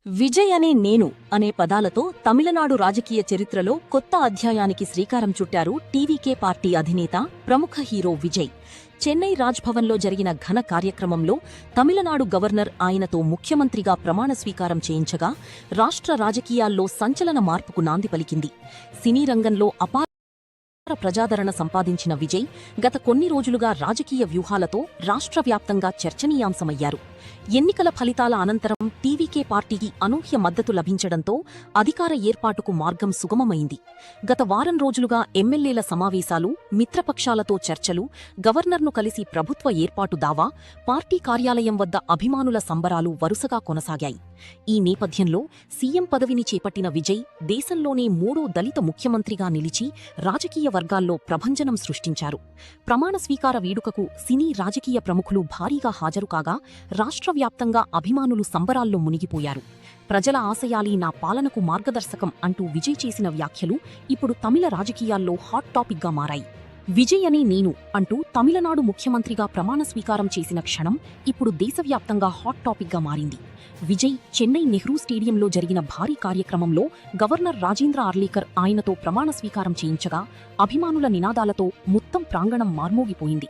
విజయ్ అనే నేను అనే పదాలతో తమిళనాడు రాజకీయ చరిత్రలో కొత్త అధ్యాయానికి శ్రీకారం చుట్టారు టీవీకే పార్టీ అధినేత ప్రముఖ హీరో విజయ్. చెన్నై రాజ్భవన్లో జరిగిన ఘన కార్యక్రమంలో తమిళనాడు గవర్నర్ ఆయనతో ముఖ్యమంత్రిగా ప్రమాణ స్వీకారం చేయించగా రాష్ట్ర రాజకీయాల్లో సంచలన మార్పుకు నాంది పలికింది. సినీ రంగంలో అపార ప్రజాదరణ సంపాదించిన విజయ్ గత కొన్ని రోజులుగా రాజకీయ వ్యూహాలతో రాష్ట్రవ్యాప్తంగా చర్చనీయాంశమయ్యారు. ఎన్నికల ఫలితాల అనంతరం టీవీకే పార్టీకి అనూహ్య మద్దతు లభించడంతో అధికార ఏర్పాటుకు మార్గం సుగమమైంది. గత వారం రోజులుగా ఎమ్మెల్యేల సమావేశాలు, మిత్రపక్షాలతో చర్చలు, గవర్నర్ను కలిసి ప్రభుత్వ ఏర్పాటు దావా, పార్టీ కార్యాలయం వద్ద అభిమానుల సంబరాలు వరుసగా కొనసాగాయి. ఈ నేపథ్యంలో సీఎం పదవిని చేపట్టిన విజయ్ దేశంలోనే మూడో దళిత ముఖ్యమంత్రిగా నిలిచి రాజకీయ వర్గాల్లో ప్రభంజనం సృష్టించారు. ప్రమాణ స్వీకార వేడుకకు సినీ రాజకీయ ప్రముఖులు భారీగా హాజరుకాగా రాష్ట్రవ్యాప్తంగా అభిమానులు సంబరాల్లో మునిగిపోయారు. ప్రజల ఆశయాలీ నా పాలనకు మార్గదర్శకం అంటూ విజయ్ చేసిన వ్యాఖ్యలు ఇప్పుడు తమిళ రాజకీయాల్లో హాట్ టాపిక్గా మారాయి. విజయ్ అనే నేను అంటూ తమిళనాడు ముఖ్యమంత్రిగా ప్రమాణ స్వీకారం చేసిన క్షణం ఇప్పుడు దేశవ్యాప్తంగా హాట్ టాపిక్గా మారింది. విజయ్ చెన్నై నెహ్రూ స్టేడియంలో జరిగిన భారీ కార్యక్రమంలో గవర్నర్ రాజేంద్ర ఆర్లేకర్ ఆయనతో ప్రమాణ స్వీకారం చేయించగా అభిమానుల నినాదాలతో మొత్తం ప్రాంగణం మార్మోగిపోయింది.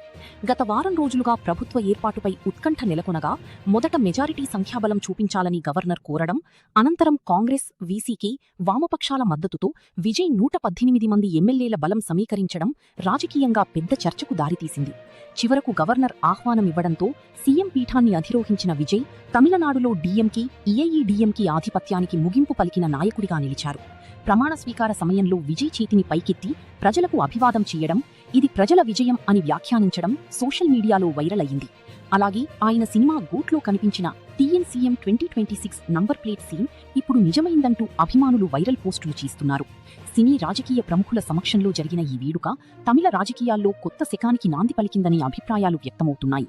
గత వారం రోజులుగా ప్రభుత్వ ఏర్పాటుపై ఉత్కంఠ నెలకొనగా మొదట మెజారిటీ సంఖ్యాబలం చూపించాలని గవర్నర్ కోరడం, అనంతరం కాంగ్రెస్, వీసీకే, వామపక్షాల మద్దతుతో విజయ్ 118 మంది ఎమ్మెల్యేల బలం సమీకరించడం రాజకీయంగా పెద్ద చర్చకు దారితీసింది. చివరకు గవర్నర్ ఆహ్వానమివ్వడంతో సీఎం పీఠాన్ని అధిరోహించిన విజయ్ తమిళనాడులో డీఎంకే, ఈఐఈడీఎంకే ఆధిపత్యానికి ముగింపు పలికిన నాయకుడిగా నిలిచారు. ప్రమాణ స్వీకార సమయంలో విజయ్ చేతిని పైకెత్తి ప్రజలకు అభివాదం చేయడం, ఇది ప్రజల విజయం అని వ్యాఖ్యానించడం సోషల్ మీడియాలో వైరల్ అయింది. అలాగే ఆయన సినిమా గోట్లో కనిపించిన టీఎన్సీఎం 2026 నంబర్ ప్లేట్ సీన్ ఇప్పుడు నిజమైందంటూ అభిమానులు వైరల్ పోస్టులు చేస్తున్నారు. సినీ రాజకీయ ప్రముఖుల సమక్షంలో జరిగిన ఈ వేడుక తమిళ రాజకీయాల్లో కొత్త శకానికి నాంది పలికిందని అభిప్రాయాలు వ్యక్తమవుతున్నాయి.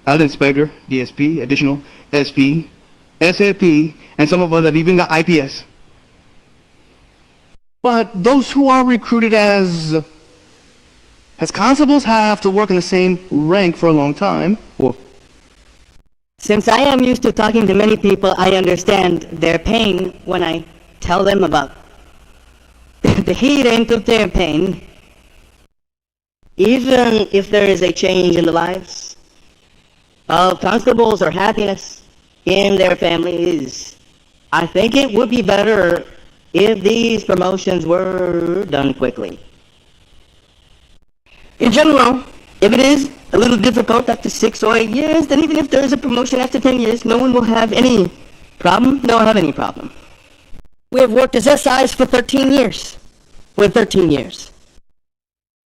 Out inspector, DSP, additional SP, SAP, and some of us have even got IPS. But those who are recruited as constables have to work in the same rank for a long time. Well, Since I am used to talking to many people, I understand their pain when I tell them about the heat of their pain. Even if there is a change in the lives of constables or happiness in their families, I think it would be better if these promotions were done quickly. In general, if it is a little difficult after 6 or 8 years, then even if there is a promotion after 10 years, no one will have any problem. No one will have any problem. We have worked as SIs for 13 years.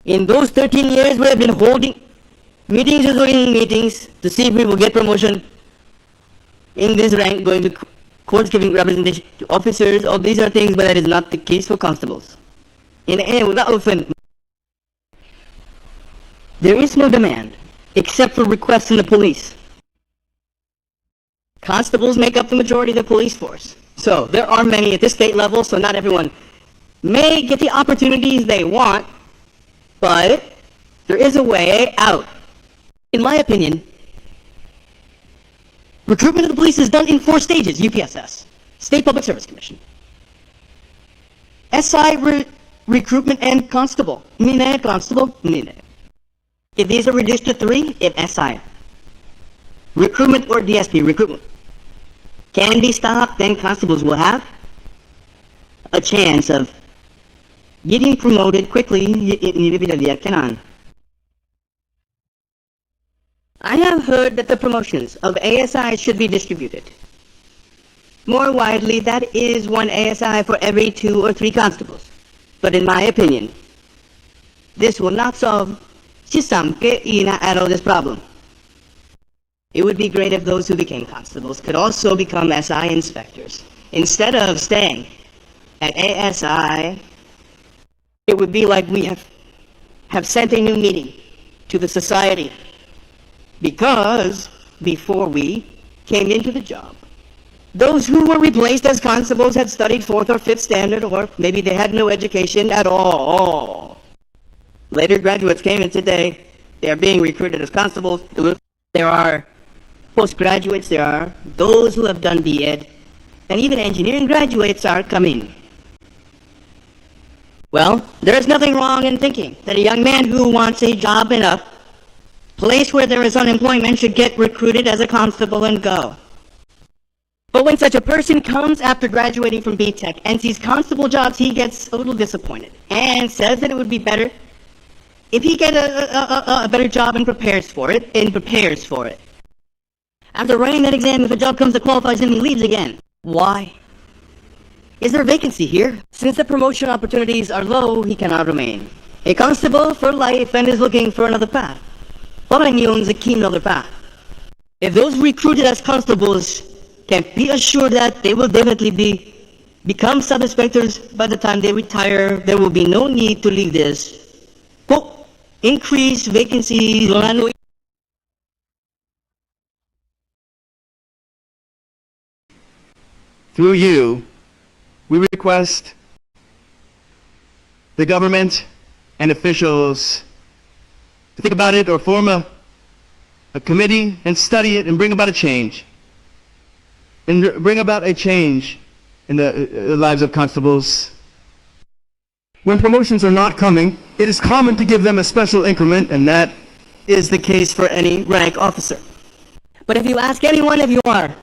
In those 13 years, we have been holding meetings to see if we will get promotion in this rank, going to courts, giving representation to officers. All these are things, but that is not the case for constables. There is no demand, except for requests from the police. Constables make up the majority of the police force. So there are many at the state level, so not everyone may get the opportunities they want, but there is a way out. In my opinion, recruitment of the police is done in 4 stages: UPSS, State Public Service Commission, SI recruitment, and constable. If these are reduced to 3, if SI recruitment or DSP recruitment can be stopped, then constables will have a chance of getting promoted quickly. I have heard that the promotions of ASI should be distributed more widely. That is 1 ASI for every 2 or 3 constables. But in my opinion, this will not solve at all this problem. It would be great if those who became constables could also become SI inspectors. Instead of staying at ASI, it would be like we have sent a new meeting to the society, because before we came into the job, those who were replaced as constables had studied 4th or 5th standard, or maybe they had no education at all. Later graduates came in today. They are being recruited as constables. There are postgraduates, there are those who have done BEd, and even engineering graduates are coming. Well, there is nothing wrong in thinking that a young man who wants a job in a place where there is unemployment should get recruited as a constable and go. But when such a person comes after graduating from BTech and sees constable jobs, he gets a little disappointed and says that it would be better if he get a better job and prepares for it. After writing that exam, if a job comes that qualifies him, he leaves again. Why? Is there a vacancy here? Since the promotion opportunities are low, he cannot remain a constable for life and is looking for another path. Another path. If those recruited as constables can be assured that they will definitely become sub-inspectors by the time they retire, there will be no need to leave this. Increase vacancies. through you, we request the government and officials to think about it, or form a committee and study it and bring about a change. And bring about a change in the lives of constables. When promotions are not coming, it is common to give them a special increment, and that is the case for any rank officer. But if you ask anyone, if you are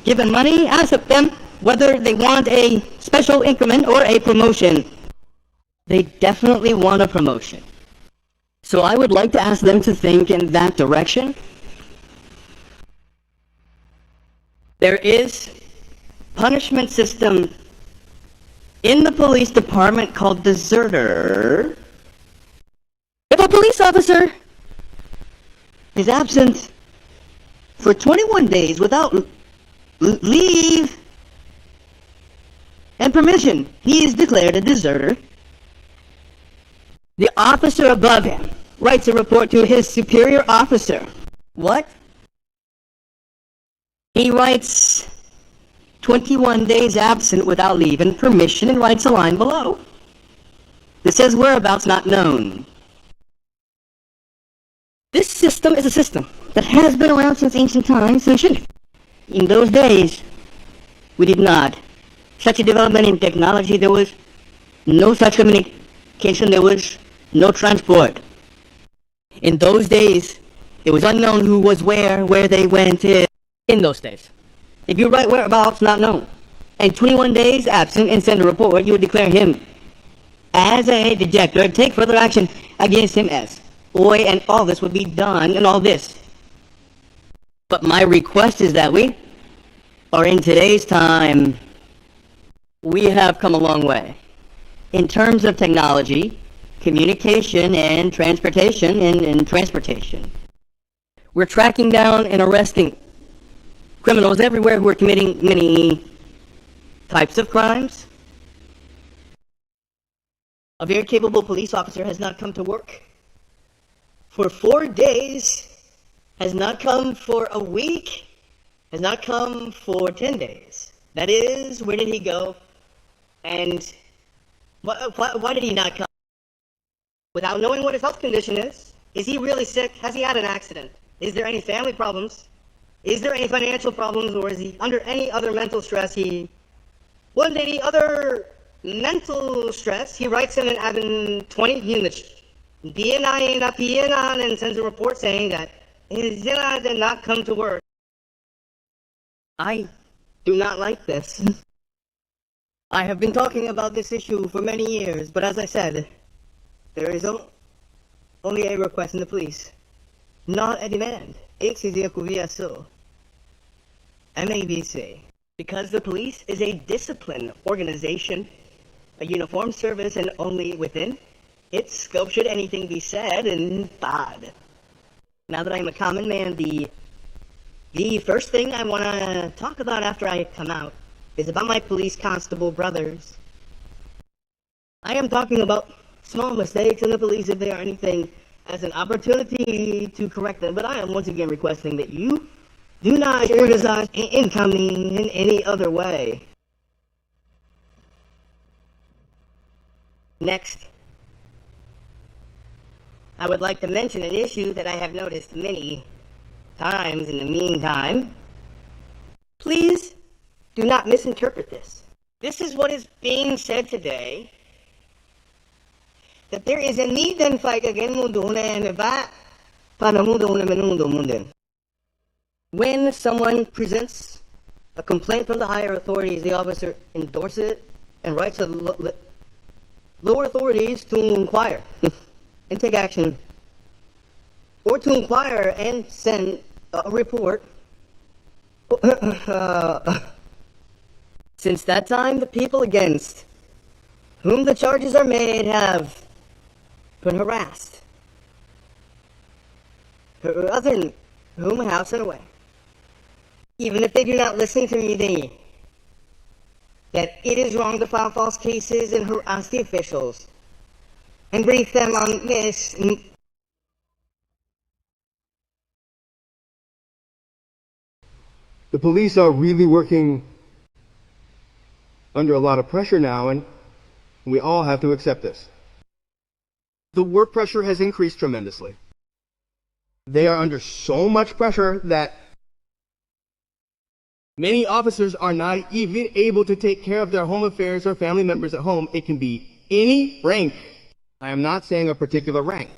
given money, ask them whether they want a special increment or a promotion. They definitely want a promotion. So I would like to ask them to think in that direction. There is punishment system in the police department called deserter. If a police officer is absent for 21 days without leave and permission, he is declared a deserter. The officer above him writes a report to his superior officer. What? He writes 21 days absent without leave and permission and writes a line below that says whereabouts not known. This system is a system that has been around since ancient times, so it shouldn't. In those days, we did not. Such a development in technology, there was no such communication, there was no transport. In those days, it was unknown who was where they went in those days. If you write whereabouts not known, and 21 days absent and send a report, you would declare him as a dejector and take further action against him as OI, and all this would be done and all this. But my request is that we are in today's time, we have come a long way in terms of technology, communication, and transportation, and transportation. We're tracking down and arresting criminals everywhere who are committing many types of crimes. A very capable police officer has not come to work for 4 days, has not come for a week, has not come for 10 days. That is, where did he go? And why did he not come? Without knowing what his health condition is? Is he really sick? Has he had an accident? Is there any family problems? Is there any financial problems, or is he under any other mental stress? One day, other mental stress, he writes in an Avon 20 units, and sends a report saying that his Zilla did not come to work. I do not like this. I have been talking about this issue for many years, but as I said, there is only a request in the police, not a demand. MABC. Because the police is a disciplined organization, a uniformed service, and only within its scope should anything be said and thought. Now that I'm a common man, the first thing I want to talk about after I come out is about my police constable brothers. I am talking about small mistakes in the police, if they are anything, as an opportunity to correct them. But I am once again requesting that you do not criticize incoming in any other way. Next, I would like to mention an issue that I have noticed many times in the meantime. Please do not misinterpret this. This is what is being said today, that there is a need and fight against mundo and para mundo. When someone presents a complaint from the higher authorities, the officer endorses it and writes to lower authorities to inquire and take action, or to inquire and send a report. Since that time, the people against whom the charges are made have been harassed, other whom have sent away. Even if they do not listen to me, that it is wrong to file false cases and harass the officials and brief them on this. The police are really working under a lot of pressure now, and we all have to accept this. The work pressure has increased tremendously. They are under so much pressure that many officers are not even able to take care of their home affairs or family members at home. It can be any rank. I am not saying a particular rank.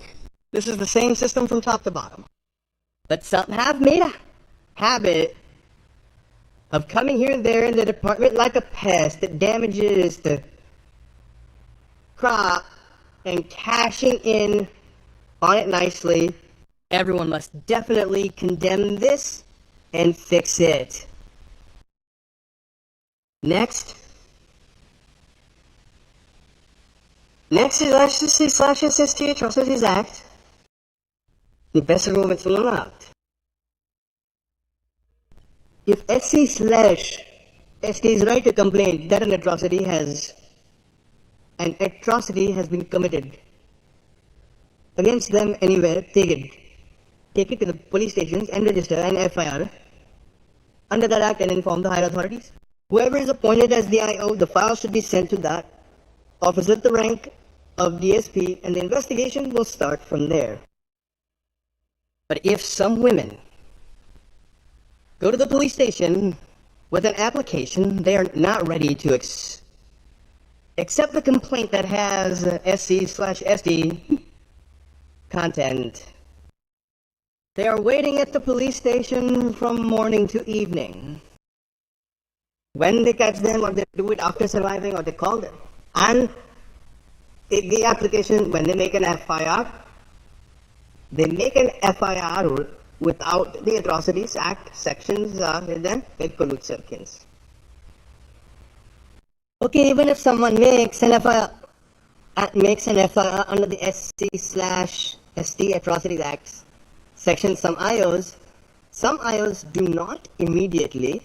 This is the same system from top to bottom. But some have made a habit of coming here and there in the department like a pest that damages the crop and cashing in on it nicely. Everyone must definitely condemn this and fix it. Next is SC/SST Atrocities Act. Investigationsverlängt. If SC/ST is right to complain that an atrocity has been committed against them anywhere, taken take it to the police stations and register an FIR under that act and inform the higher authorities. Whoever is appointed as the IO, the file should be sent to that officer at the rank of DSP, and the investigation will start from there. But if some women go to the police station with an application, they are not ready to accept the complaint that has SC/SD content. They are waiting at the police station from morning to evening. When they catch them, or they do it after surviving, or they call them. And the application, when they make an FIR, they make an FIR without the Atrocities Act sections then it pollutes Silkins. Okay, even if someone makes an FIR under the SC/SD Atrocities Act section, some IOs do not immediately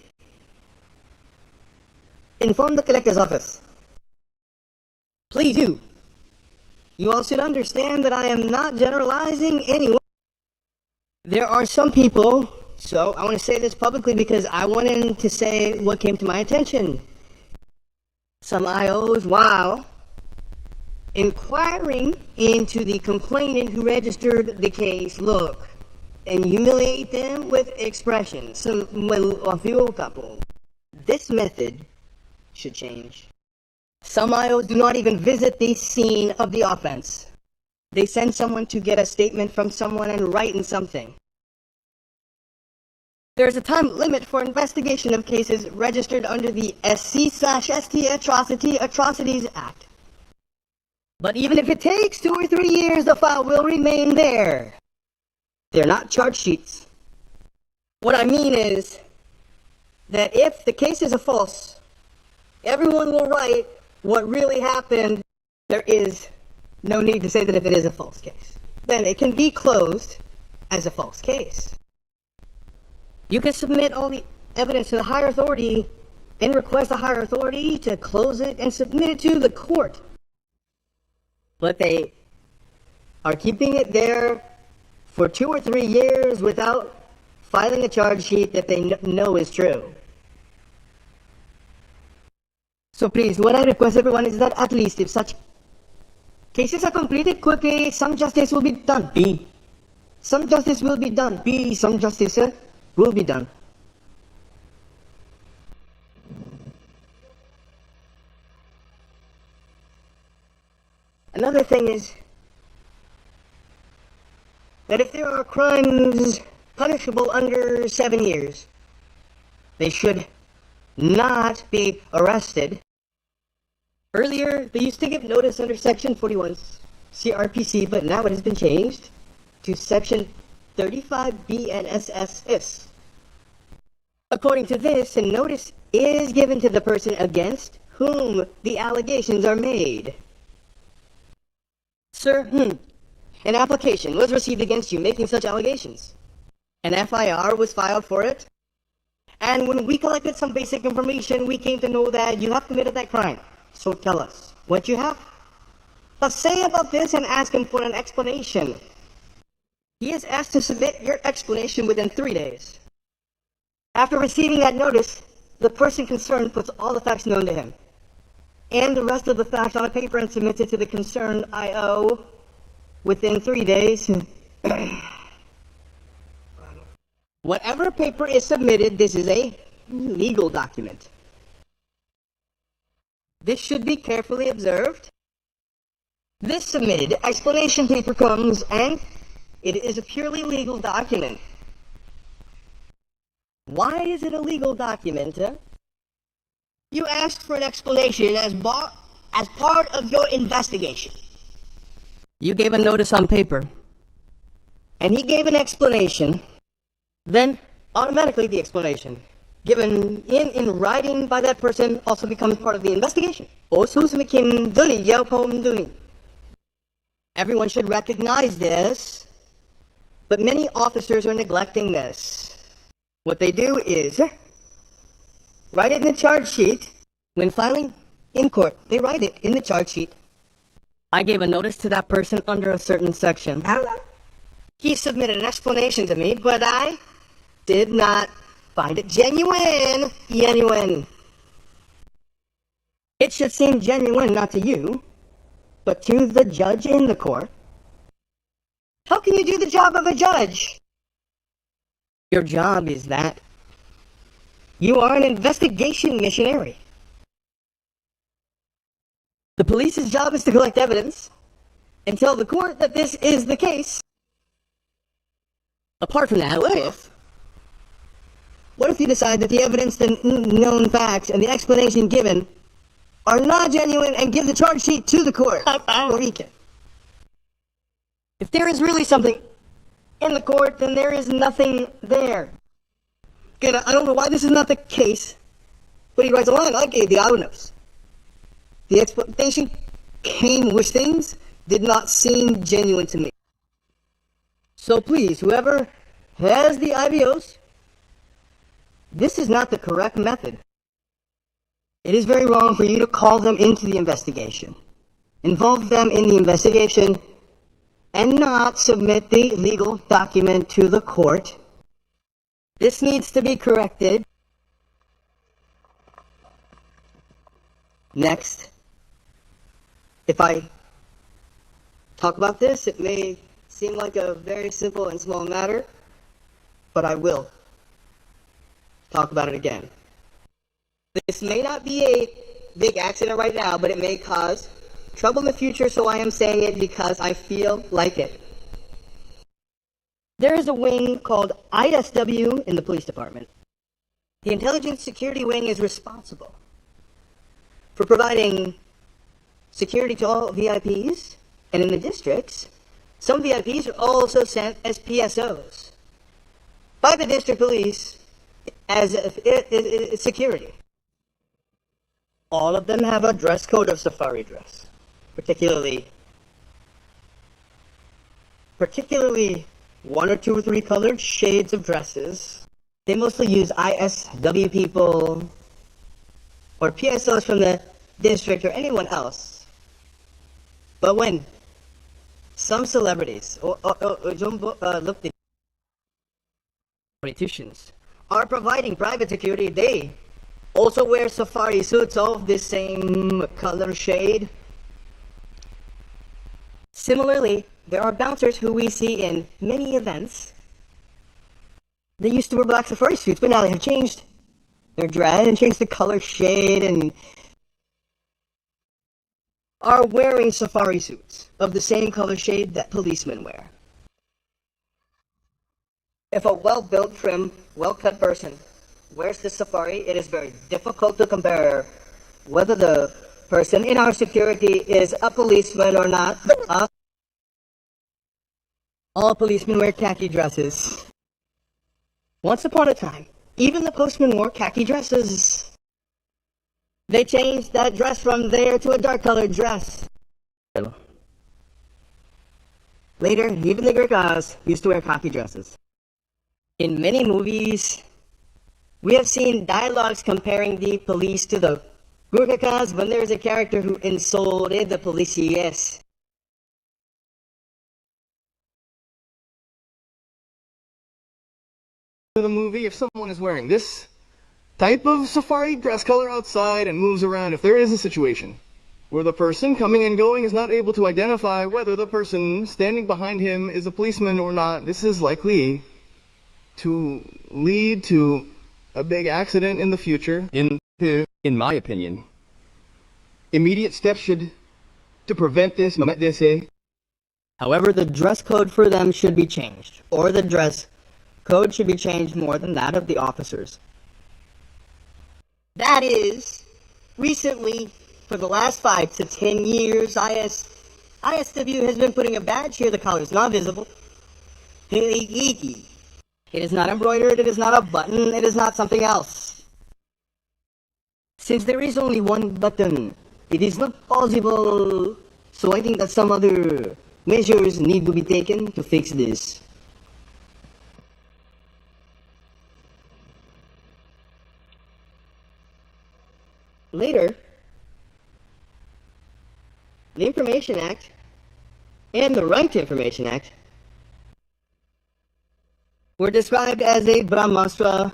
inform the collector's office. Please do. You all should understand that I am not generalizing anyone. There are some people, so I want to say this publicly because I wanted to say what came to my attention. Some IOs, while inquiring into the complainant who registered the case, look and humiliate them with expressions. This method should change. Some IOs do not even visit the scene of the offense. They send someone to get a statement from someone and write in something. There is a time limit for investigation of cases registered under the SC/ST Atrocities Act. But even if it takes 2 or 3 years, the file will remain there. They're not charge sheets. What I mean is that if the case is a false, everyone will write what really happened. There is no need to say that if it is a false case, then it can be closed as a false case. You can submit all the evidence to the higher authority and request the higher authority to close it and submit it to the court. But they are keeping it there for 2 or 3 years without filing a charge sheet that they know is true. So please, what I request everyone is that at least if such cases are completed quickly, some justice will be done. Some justice will be done. Some justice will be done. Another thing is that if there are crimes punishable under 7 years, they should not be arrested. Earlier, they used to give notice under Section 41 CRPC, but now it has been changed to Section 35 BNSS. According to this, a notice is given to the person against whom the allegations are made. Sir, an application was received against you making such allegations. An FIR was filed for it. And when we collected some basic information, we came to know that you have committed that crime. So tell us what you have to say about this and ask him for an explanation. He is asked to submit your explanation within 3 days. After receiving that notice, the person concerned puts all the facts known to him and the rest of the facts on a paper and submits it to the concerned IO within 3 days. Whatever paper is submitted, this is a legal document. This should be carefully observed. This submitted explanation paper comes and it is a purely legal document. Why is it a legal document? You asked for an explanation as part of your investigation. You gave a notice on paper, and he gave an explanation. Then, automatically the explanation given in writing by that person also becomes part of the investigation. Everyone should recognize this, but many officers are neglecting this. What they do is write it in the charge sheet. When filing in court, they write it in the charge sheet. I gave a notice to that person under a certain section. He submitted an explanation to me, but I did not find it genuine. It should seem genuine not to you, but to the judge in the court. How can you do the job of a judge? Your job is that you are an investigation missionary. The police's job is to collect evidence and tell the court that this is the case. Apart from that, what if you decide that the evidence, the known facts, and the explanation given are not genuine and give the charge sheet to the court? If there is really something in the court, then there is nothing there. Again, I don't know why this is not the case, but he writes along, okay, the AVARNESS. The explanation came with things did not seem genuine to me. So please, whoever has the IBOs, this is not the correct method. It is very wrong for you to call them into the investigation, involve them in the investigation, and not submit the legal document to the court. This needs to be corrected. Next, if I talk about this, it may seem like a very simple and small matter, but I will talk about it again. This may not be a big accident right now, but it may cause trouble in the future, so I am saying it because I feel like it. There is a wing called ISW in the police department. The Intelligence Security Wing is responsible for providing security to all VIPs, and in the districts, some VIPs are also sent as PSOs by the district police as security. All of them have a dress code of safari dress, particularly one or two or three colored shades of dresses. They mostly use ISW people or PSOs from the district or anyone else. But when some celebrities or politicians are providing private security, they also wear safari suits of the same color shade. Similarly, there are bouncers who we see in many events. They used to wear black safari suits, but now they have changed their dress and changed the color shade and are wearing safari suits of the same color shade that policemen wear. If a well-built, trim, well-cut person wears this safari, it is very difficult to compare whether the person in our security is a policeman or not. All policemen wear khaki dresses. Once upon a time, even the postmen wore khaki dresses. They changed that dress from there to a dark-colored dress. Later, even the Gurkhas used to wear khaki dresses. In many movies, we have seen dialogues comparing the police to the Gurkhas when there is a character who insulted the policies. In the movie, if someone is wearing this type of safari dress color outside and moves around, if there is a situation where the person coming and going is not able to identify whether the person standing behind him is a policeman or not, this is likely to lead to a big accident in the future. In my opinion, immediate steps to prevent this. However, the dress code for them should be changed, or the dress code should be changed more than that of the officers. That is, recently, for the last 5 to 10 years, ISW has been putting a badge here. The collar is not visible. It is not embroidered, it is not a button, it is not something else. Since there is only one button, it is not possible. So I think that some other measures need to be taken to fix this. Later, the Information Act and the Right to Information Act were described as a Brahmastra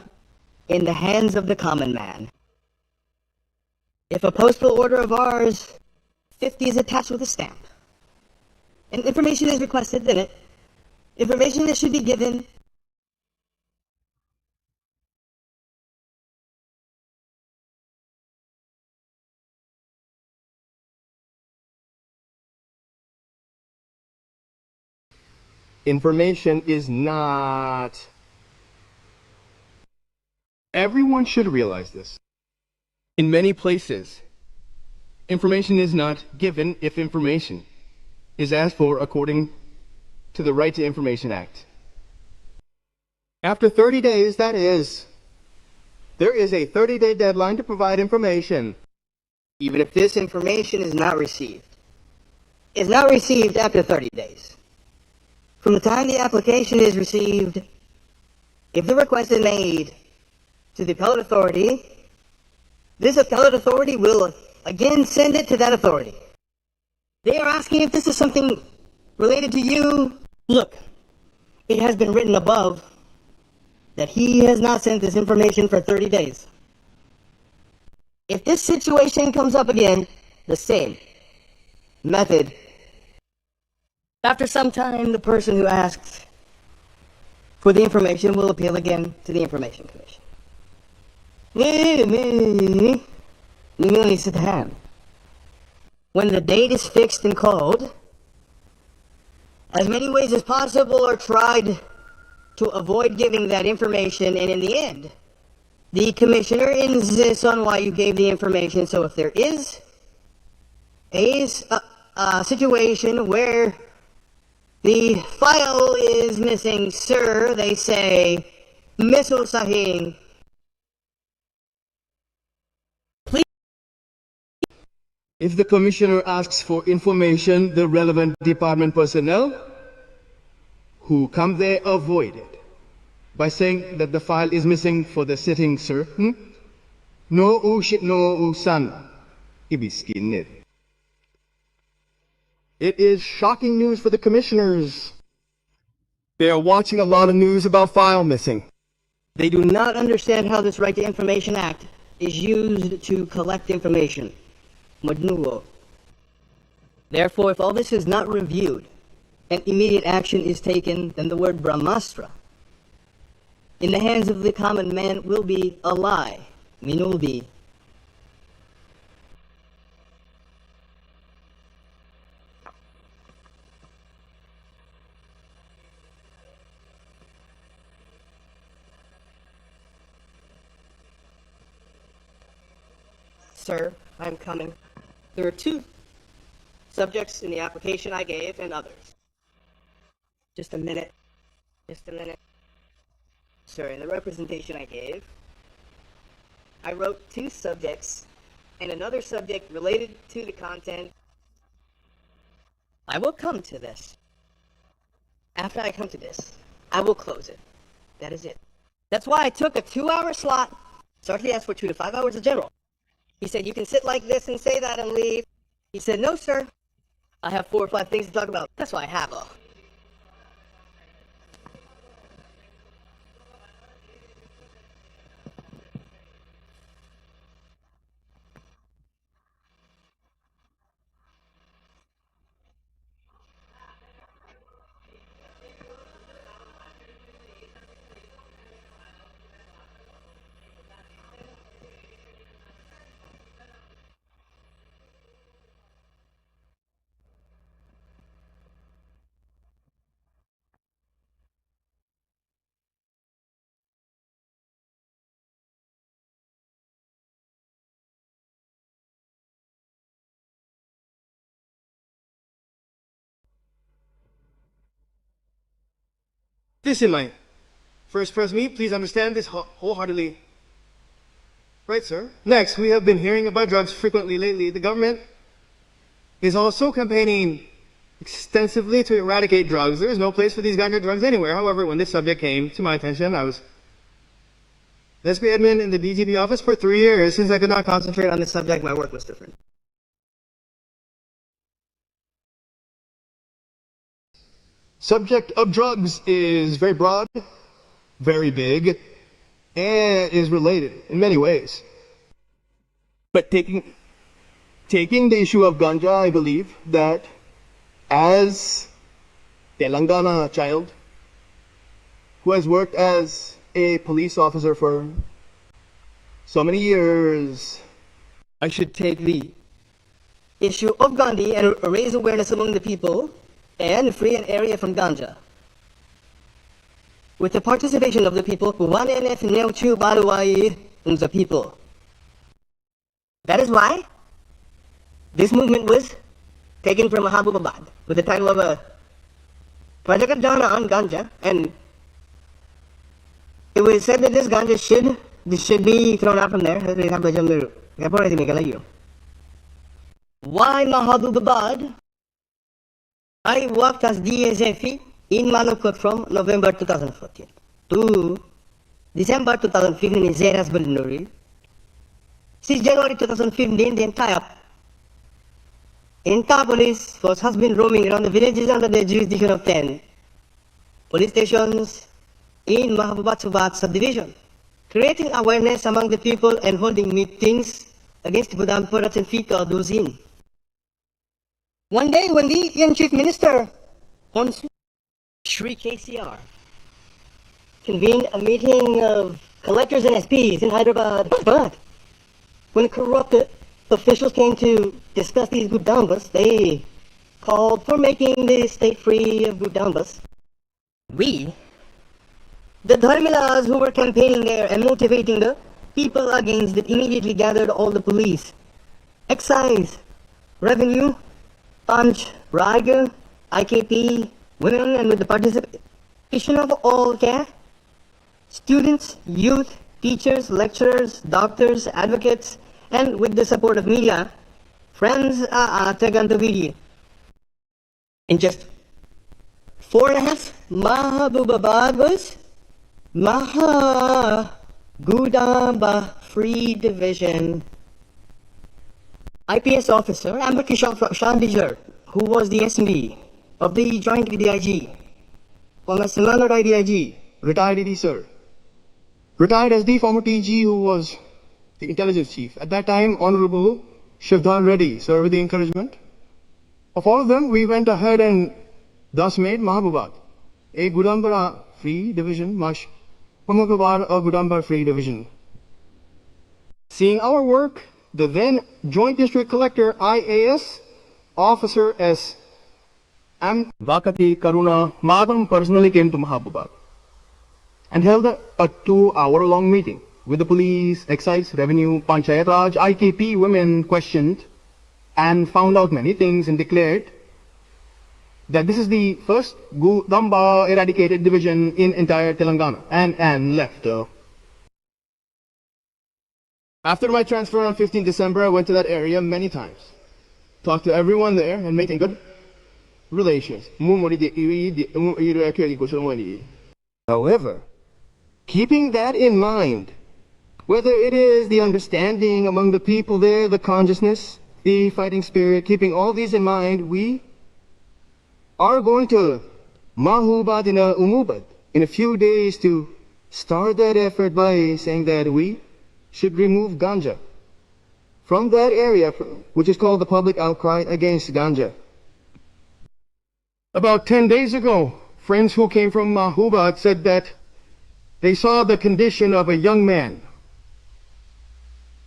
in the hands of the common man. If a postal order of ours, 50 is attached with a stamp, and information is requested, then information that should be given Information is not... Everyone should realize this. In many places, information is not given if information is asked for according to the Right to Information Act. After 30 days, that is, there is a 30-day deadline to provide information. even if this information is not received. It's not received after 30 days. From the time the application is received, if the request is made to the appellate authority, this appellate authority will again send it to that authority. They are asking if this is something related to you. Look, it has been written above that he has not sent this information for 30 days. If this situation comes up again, the same method. After some time, the person who asks for the information will appeal again to the Information Commission. When the date is fixed and called, as many ways as possible are tried to avoid giving that information, and in the end, the commissioner insists on why you gave the information. So if there is a situation where the file is missing, sir, they say, Miso Sahing. If the commissioner asks for information, the relevant department personnel who come there avoid it by saying that the file is missing for the sitting, sir. No ushit no usan. Ibiskinit. It is shocking news for the commissioners. They are watching a lot of news about file missing. They do not understand how this Right to Information Act is used to collect information. Madnuo. Therefore, if all this is not reviewed and immediate action is taken, then the word Brahmastra in the hands of the common man will be a lie. Minulbi. Sir, I'm coming. There are two subjects in the application I gave and others. Just a minute. Just a minute. Sir, in the representation I gave, I wrote two subjects and another subject related to the content. I will come to this. After I come to this, I will close it. That is it. That's why I took a 2-hour slot. Sartre asked for 2 to 5 hours of general. He said, you can sit like this and say that and leave. He said, no, sir. I have 4 or 5 things to talk about. That's why I have a... This in mind. First, press me, please understand this wholeheartedly. Right, sir. Next, we have been hearing about drugs frequently lately. The government is also campaigning extensively to eradicate drugs. There is no place for these ganja drugs anywhere. However, when this subject came to my attention, I was SP admin in the DGP office for 3 years. Since I could not concentrate on this subject, my work was different. Subject of drugs is very broad. very big and is related in many ways. But taking the issue of ganja, I believe that as Telangana child who has worked as a police officer for so many years, I should take the issue of Gandhi and raise awareness among the people and free an area from ganja. With the participation of the people, the people. That is why this movement was taken from Mahabubabad with the title of a Project Jana on ganja, and it was said that this ganja should be thrown out from there. Why Mahabubabad? I worked as DSFE in Malakot from November 2014 to December 2015 in Zeras Bulnuri. Since January 2015, the entire police force has been roaming around the villages under the jurisdiction of 10 police stations in Mahabubabad subdivision, creating awareness among the people and holding meetings against Budam Purat and Fika Duzin. One day, when the young chief minister, Shri KCR, convened a meeting of collectors and SPs in Hyderabad, but when corrupt officials came to discuss these Gudambas, they called for making the state free of Gudambas. We, the Dharmilas who were campaigning there and motivating the people against it, immediately gathered all the police, excise, revenue, punch, Raga, IKP, women, and with the participation of all students, youth, teachers, lecturers, doctors, advocates, and with the support of media, friends, in just 4.5, Mahabubabad was Gudamba Free Division. IPS officer Amber Kishore Shandijar, who was the SMD of the Joint DIG, Salman DIG, retired AD sir, retired as the former TG who was the intelligence chief. At that time, Honorable Shivdhan Reddy, sir, with the encouragement of all of them, we went ahead and thus made Mahabubad a Gudambara Free Division, Mahabubad a Gudambara Free Division. Seeing our work, the then Joint District Collector IAS Officer S. M. Vakati Karuna Madam personally came to Mahabubad and held a 2-hour-long meeting with the police, excise, revenue, Panchayat Raj, IKP women questioned and found out many things and declared that this is the first Gudamba eradicated division in entire Telangana and left. After my transfer on 15 December, I went to that area many times. Talked to everyone there and maintained good relations. However, keeping that in mind, whether it is the understanding among the people there, the consciousness, the fighting spirit, keeping all these in mind, we are going to Mahubad in a few days to start that effort by saying that we should remove ganja from that area, which is called the public outcry against ganja. About 10 days ago, friends who came from Mahubad said that they saw the condition of a young man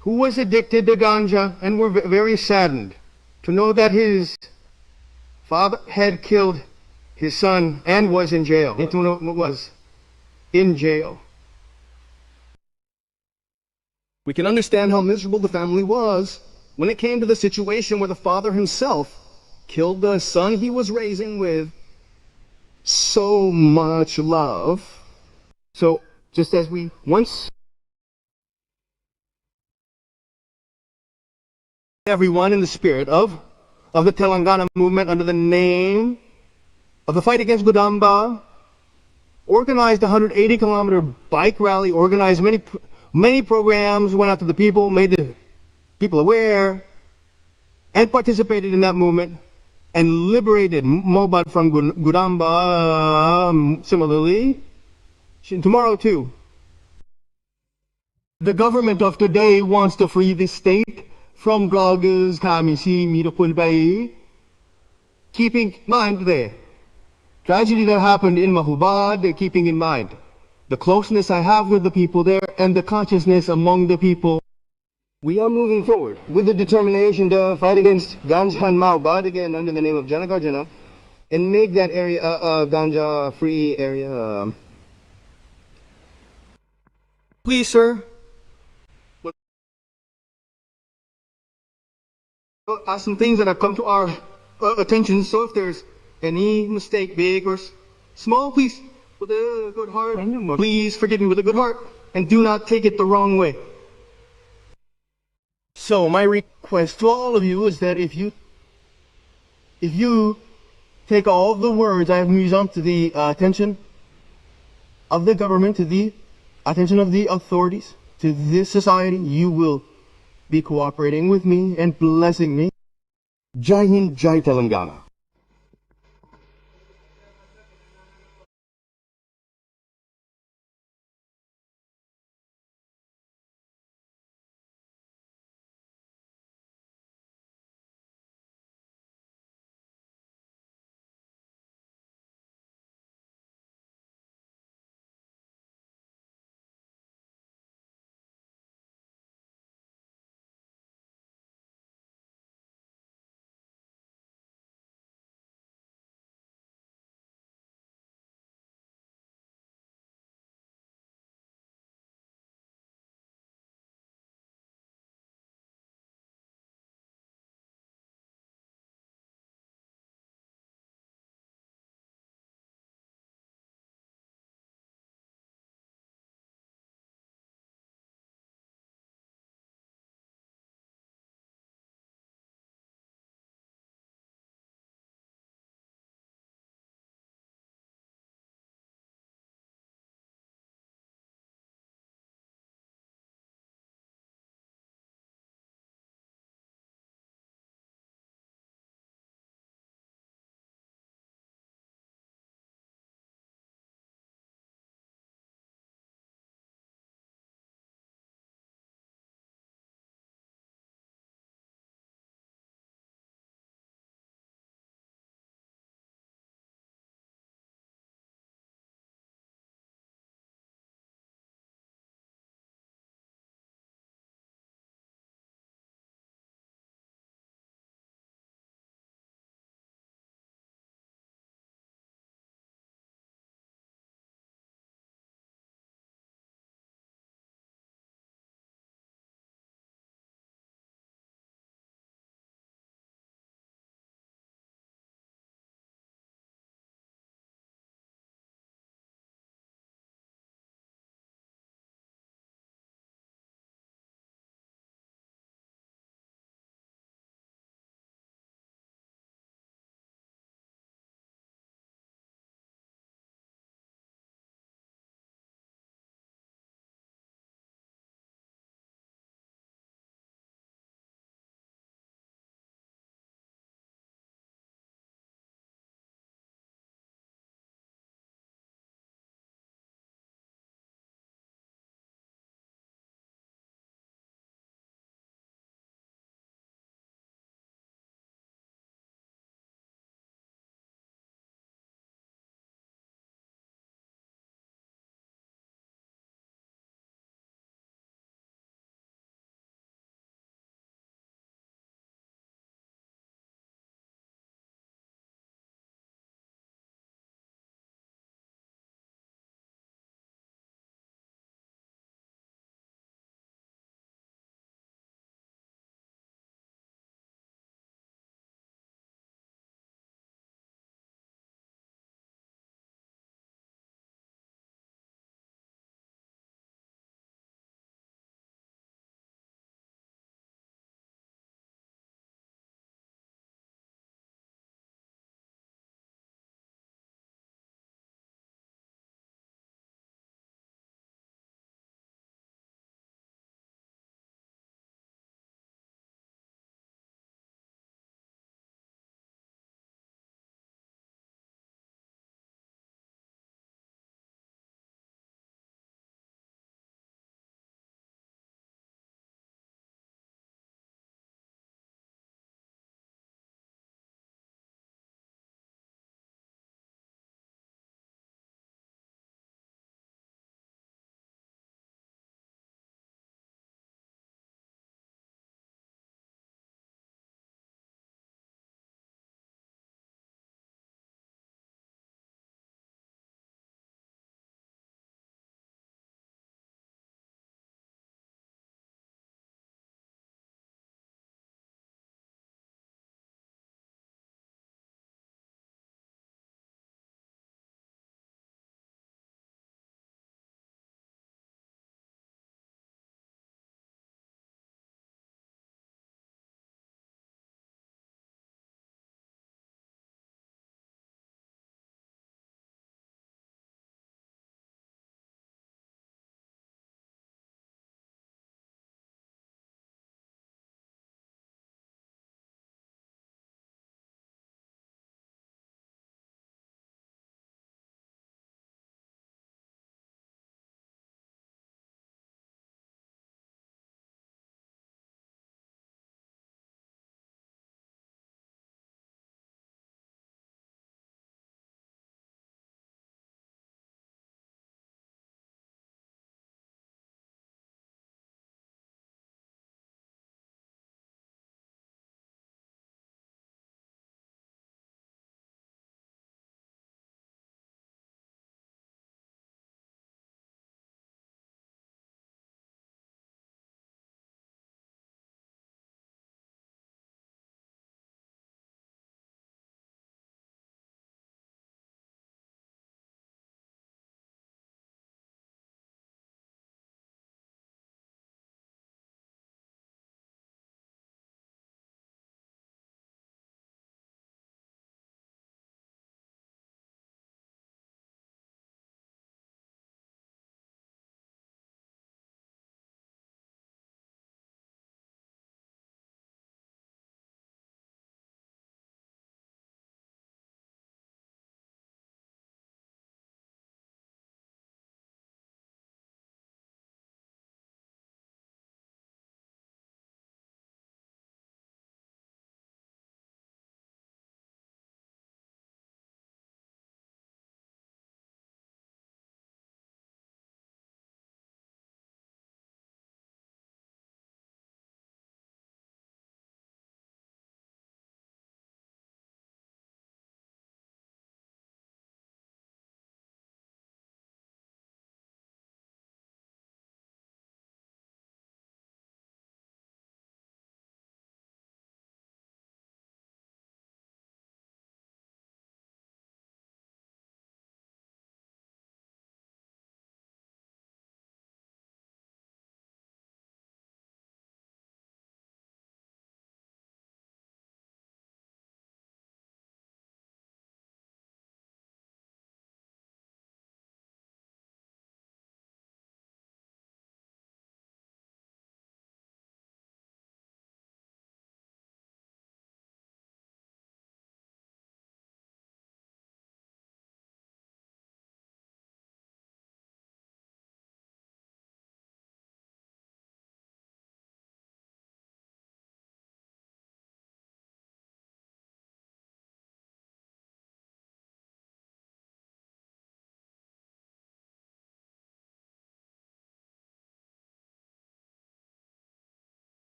who was addicted to ganja and were very saddened to know that his father had killed his son and was in jail. We can understand how miserable the family was when it came to the situation where the father himself killed the son he was raising with so much love. So, just as we once everyone in the spirit of the Telangana movement under the name of the fight against Gudamba, organized a 180-kilometer bike rally, organized many programs, went out to the people, made the people aware, and participated in that movement, and liberated Mobad from Gudamba. Similarly, Tomorrow too. The government of today wants to free the state from Groggles, Kamisi, Mirapulbay. Keeping in mind the tragedy that happened in Mahubad, they're keeping in mind the closeness I have with the people there and the consciousness among the people. We are moving forward with the determination to fight against Ganja and Mahubad again under the name of Janagarjana and make that area a Ganja free area. Please, sir. Some things that have come to our attention, so if there's any mistake, big or small, please, with a good heart, please forgive me with a good heart, and do not take it the wrong way. So my request to all of you is that if you take all the words I have used on to the attention of the government, to the attention of the authorities, to this society, you will be cooperating with me and blessing me. Jai Hind, Jai Telangana.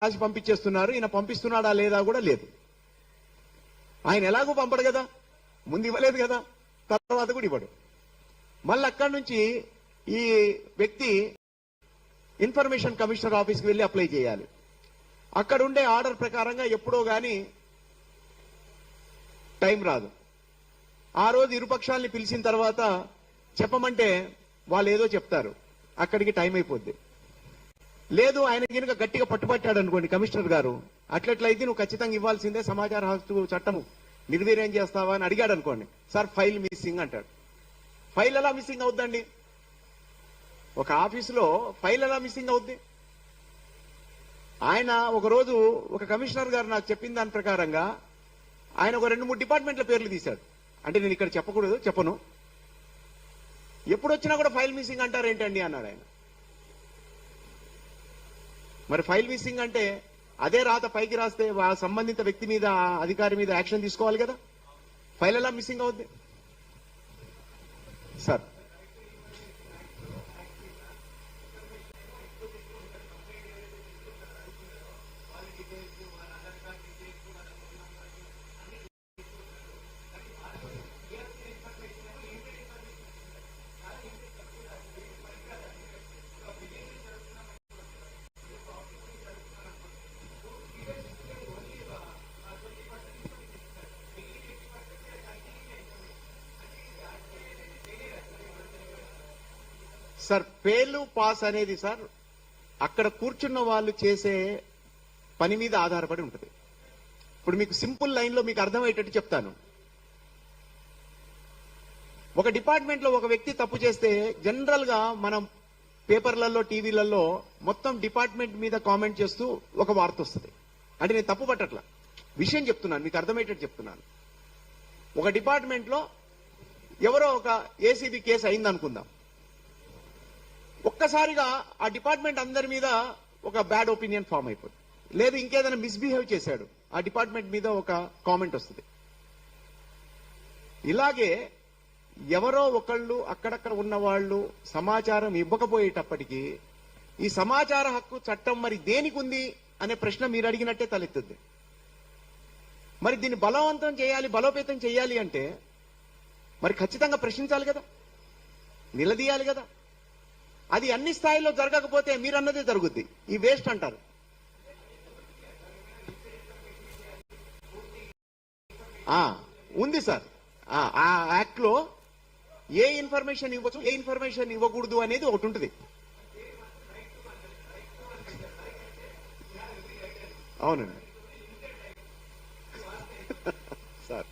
రాసి పంపించేస్తున్నారు. ఈయన పంపిస్తున్నాడా లేదా కూడా లేదు. ఆయన ఎలాగో పంపడు కదా, ముందు ఇవ్వలేదు కదా, తర్వాత కూడా ఇవ్వడు. మళ్ళీ అక్కడి నుంచి ఈ వ్యక్తి ఇన్ఫర్మేషన్ కమిషనర్ ఆఫీస్కి వెళ్ళి అప్లై చేయాలి. అక్కడ ఉండే ఆర్డర్ ప్రకారంగా ఎప్పుడో గాని టైం రాదు. ఆ రోజు ఇరుపక్షాలని పిలిచిన తర్వాత చెప్పమంటే వాళ్ళు ఏదో చెప్తారు, అక్కడికి టైం అయిపోద్ది. లేదు ఆయన కనుక గట్టిగా పట్టుబట్టాడు అనుకోండి కమిషనర్ గారు, అట్లట్లయితే నువ్వు ఖచ్చితంగా ఇవ్వాల్సిందే, సమాచార హక్కు చట్టం నిర్వీర్యం చేస్తావా అని అడిగాడు అనుకోండి, సార్ ఫైల్ మిస్సింగ్ అంటాడు. ఫైల్ ఎలా మిస్సింగ్ అవుద్దండి? ఒక ఆఫీసులో ఫైల్ ఎలా మిస్సింగ్ అవుద్ది? ఆయన ఒకరోజు ఒక కమిషనర్ గారు నాకు చెప్పిన దాని ప్రకారంగా ఆయన ఒక 2-3 డిపార్ట్మెంట్ల పేర్లు తీశాడు. అంటే నేను ఇక్కడ చెప్పకూడదు, చెప్పను. ఎప్పుడు వచ్చినా కూడా ఫైల్ మిస్సింగ్ అంటారు ఏంటండి అన్నాడు ఆయన. మరి ఫైల్ మిస్సింగ్ అంటే అదే రాత పైకి రాస్తే సంబంధిత వ్యక్తి మీద, అధికారి మీద యాక్షన్ తీసుకోవాలి కదా. ఫైల్ ఎలా మిస్సింగ్ అవుద్ది సార్? సార్ పేలు పాస్ అనేది సార్ అక్కడ కూర్చున్న వాళ్ళు చేసే పని మీద ఆధారపడి ఉంటుంది. ఇప్పుడు మీకు సింపుల్ లైన్ లో మీకు అర్థమయ్యేటట్టు చెప్తాను. ఒక డిపార్ట్మెంట్ లో ఒక వ్యక్తి తప్పు చేస్తే జనరల్ గా మనం పేపర్లలో, టీవీలలో మొత్తం డిపార్ట్మెంట్ మీద కామెంట్ చేస్తూ ఒక వార్త వస్తుంది. అంటే నేను తప్పు పట్టట్లా, విషయం చెప్తున్నాను, మీకు అర్థమయ్యేటట్టు చెప్తున్నాను. ఒక డిపార్ట్మెంట్ లో ఎవరో ఒక ఏసీబీ కేసు అయింది అనుకుందాం. ఒక్కసారిగా ఆ డిపార్ట్మెంట్ అందరి మీద ఒక బ్యాడ్ ఒపీనియన్ ఫామ్ అయిపోతుంది. లేదు ఇంకేదైనా మిస్బిహేవ్ చేశాడు, ఆ డిపార్ట్మెంట్ మీద ఒక కామెంట్ వస్తుంది. ఇలాగే ఎవరో ఒకళ్ళు అక్కడక్కడ ఉన్న వాళ్ళు సమాచారం ఇవ్వకపోయేటప్పటికీ ఈ సమాచార హక్కు చట్టం మరి దేనికి ఉంది అనే ప్రశ్న మీరు అడిగినట్టే తలెత్తుద్ది. మరి దీన్ని బలవంతం చేయాలి, బలోపేతం చేయాలి అంటే మరి ఖచ్చితంగా ప్రశ్నించాలి కదా, నిలదీయాలి కదా. అది అన్ని స్థాయిలో జరగకపోతే మీరన్నదే జరుగుద్ది, ఈ వేస్ట్ అంటారు. ఉంది సార్, ఆ యాక్ట్ లో ఏ ఇన్ఫర్మేషన్ ఇవ్వచ్చు, ఏ ఇన్ఫర్మేషన్ ఇవ్వకూడదు అనేది ఒకటి ఉంటుంది. అవునండి sir.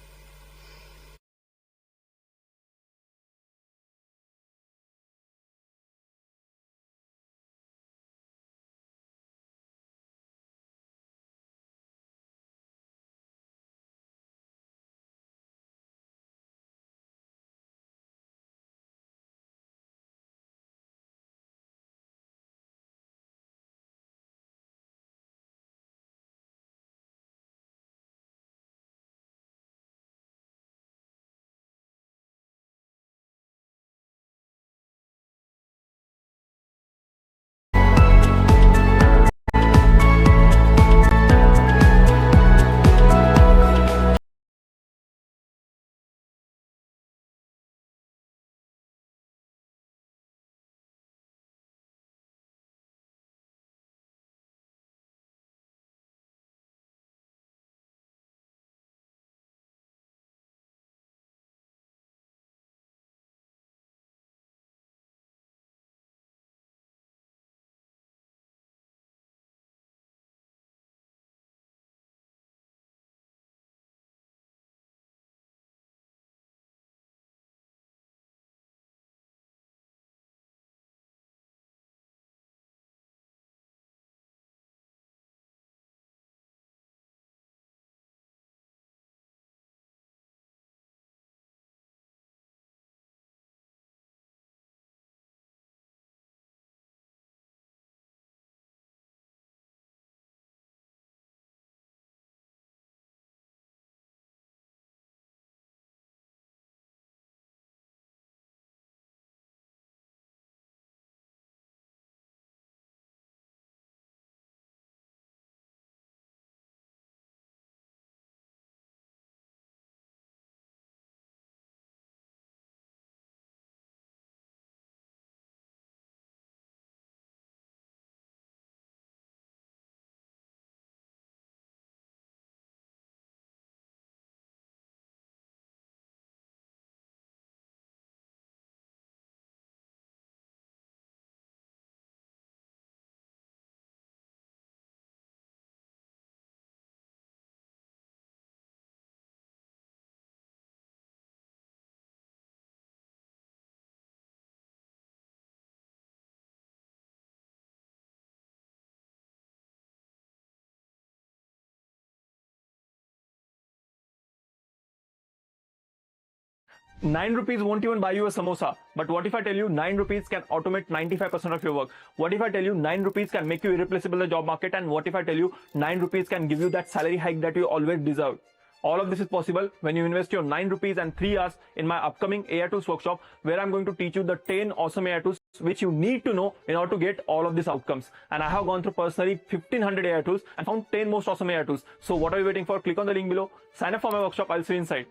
₹9 won't even buy you a samosa. But what if I tell you ₹9 can automate 95% of your work? What if I tell you ₹9 can make you irreplaceable in the job market? And what if I tell you ₹9 can give you that salary hike that you always deserve? All of this is possible when you invest your ₹9 and 3 hours in my upcoming AI tools workshop, where I'm going to teach you the 10 awesome AI tools which you need to know in order to get all of these outcomes. And I have gone through personally 1500 AI tools and found 10 most awesome AI tools. So what are you waiting for? Click on the link below, sign up for my workshop. I'll see you inside.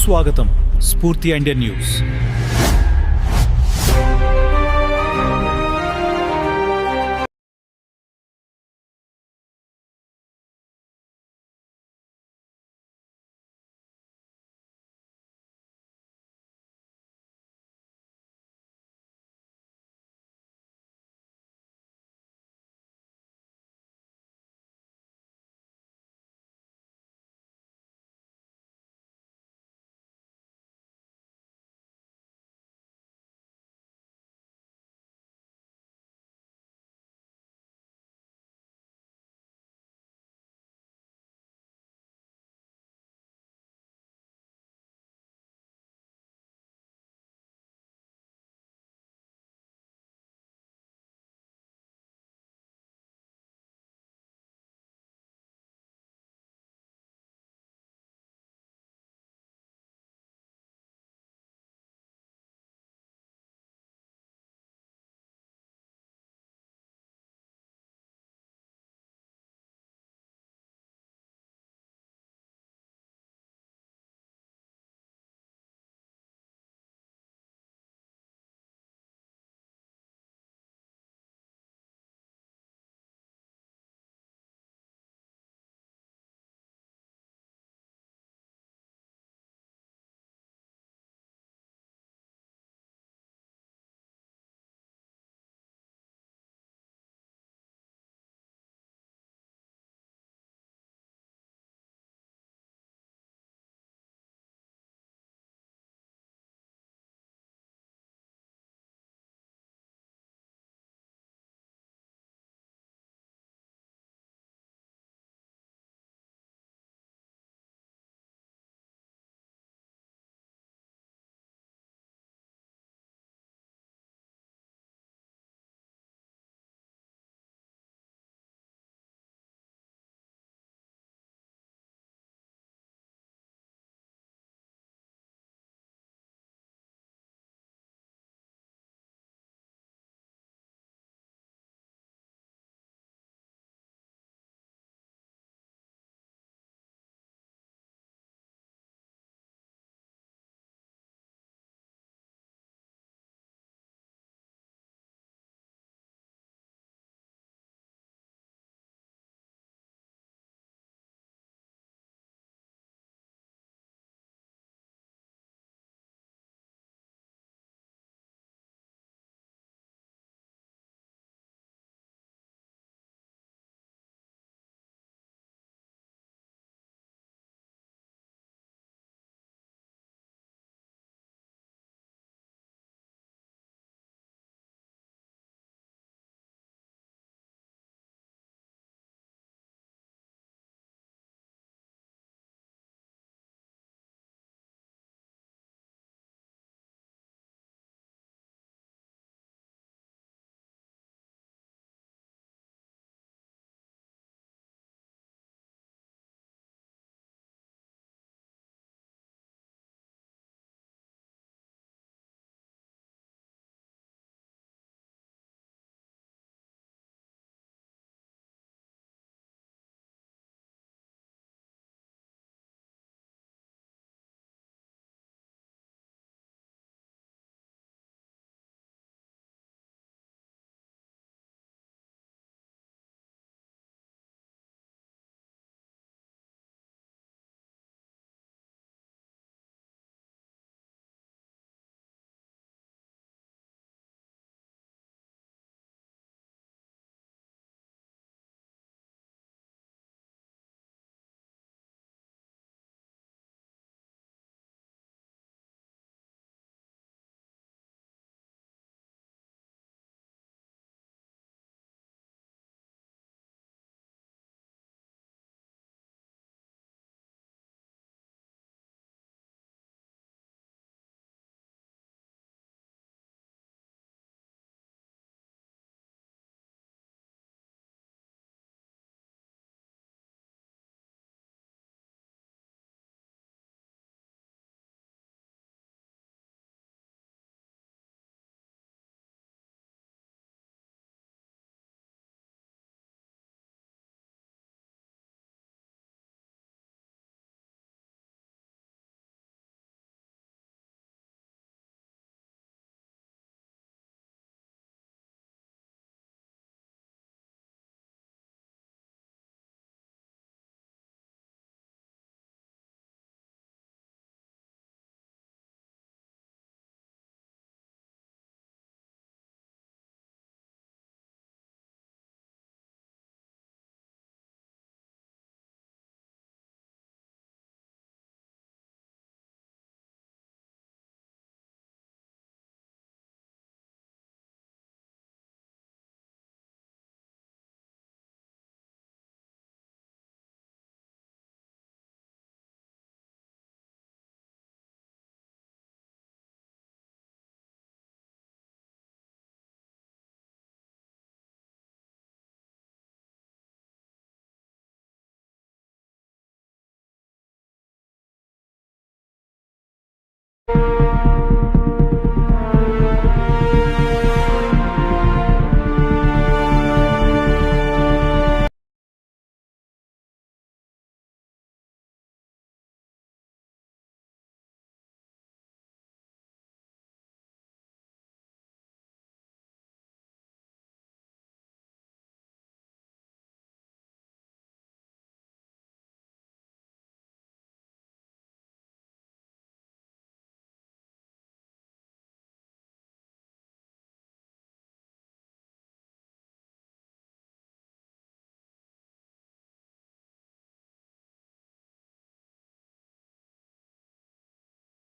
సుస్వాగతం. స్ఫూర్తి Indian news.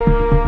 you